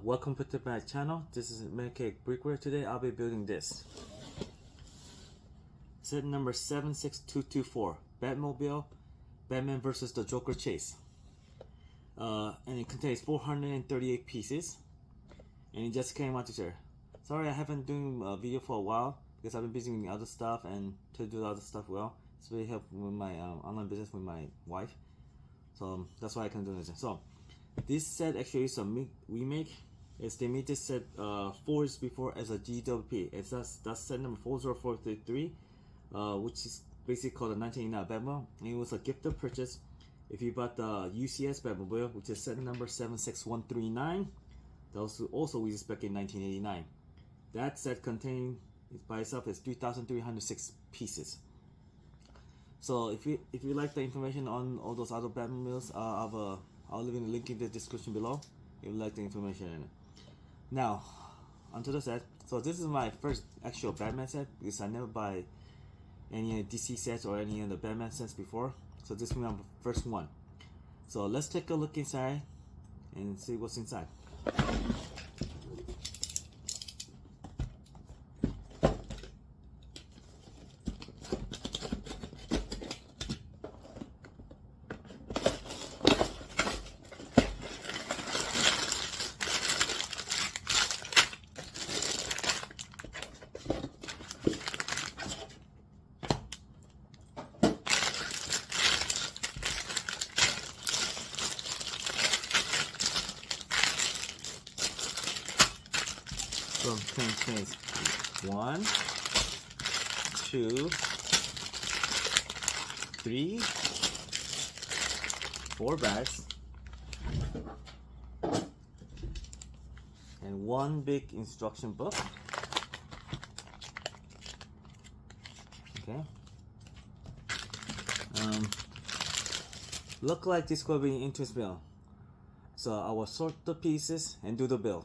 Welcome to my channel. This is Minifig Brickware. Today I'll be building this. Set number 76224. Batmobile, Batman vs. the Joker Chase. And it contains 438 pieces. And it just came out today. Sorry I haven't doing a video for a while because I've been busy with other stuff and to do other stuff well. It's really helpful with my online business with my wife. So that's why I can do this. So this set actually is a remake. It's they made this set 4 years before as a GWP. That's set number 40433, which is basically called the 1989 Batmobile. And it was a gifted purchase if you bought the UCS Batmobile, which is set number 76139. That was also released back in 1989. That set contained by itself is 3,306 pieces. So if you like the information on all those other Batmobiles, I'll leave a link in the description below if you like the information in it. Now, onto the set. So this is my first actual Batman set because I never buy any DC sets or any of the Batman sets before. So this will be my first one. So let's take a look inside and see what's inside. So contains 1, 2, 3, 4 bags, and one big instruction book. Okay. Look like this could be an interesting bill. So I will sort the pieces and do the bill.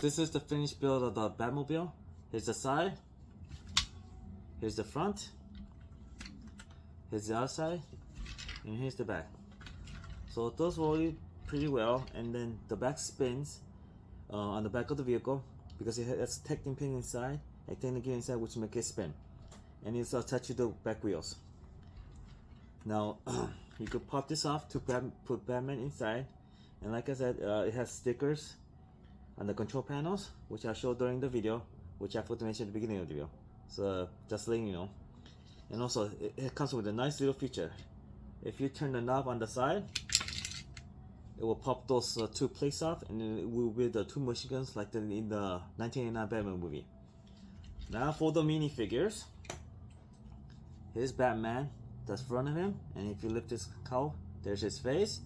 This is the finished build of the Batmobile. Here's the side. Here's the front. Here's the outside. And here's the back. So those were pretty well, and then the back spins on the back of the vehicle because it has technic pin inside, a technic gear inside, which make it spin, and it's attached to the back wheels. Now you could pop this off to put Batman inside, and like I said, it has stickers on the control panels, which I showed during the video, which I forgot to mention at the beginning of the video. So just letting you know. And also, it comes with a nice little feature. If you turn the knob on the side, it will pop those two plates off, and it will be the two machine guns like in the 1989 Batman movie. Now for the minifigures, here's Batman. That's front of him, and if you lift his cowl, there's his face,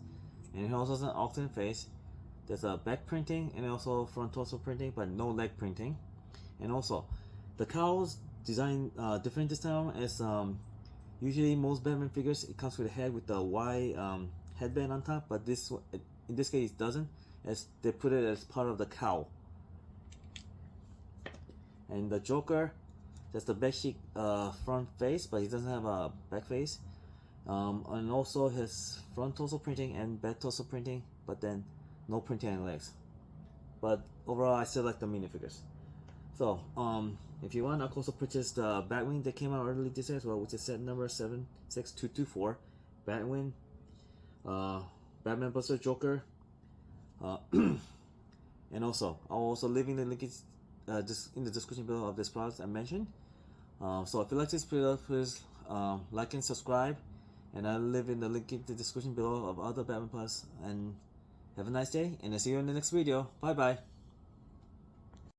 and he also has an alternate face. There's a back printing and also front torso printing, but no leg printing. And also, the cowl's design different this time. As usually most Batman figures, it comes with a head with the Y headband on top, but in this case it doesn't, as they put it as part of the cowl. And the Joker, that's the back cheek front face, but he doesn't have a back face. And also his front torso printing and back torso printing, but then no printing on legs. But overall, I still like the minifigures. So, if you want, I also purchased the Batwing that came out early this year as well, which is set number 76224. Batwing, Batman vs Joker, and also I'll also leave in the link in the description below of this product I mentioned. So if you like this video, please like and subscribe, and I'll leave in the link in the description below of other Batman products. And have a nice day, and I'll see you in the next video. Bye bye.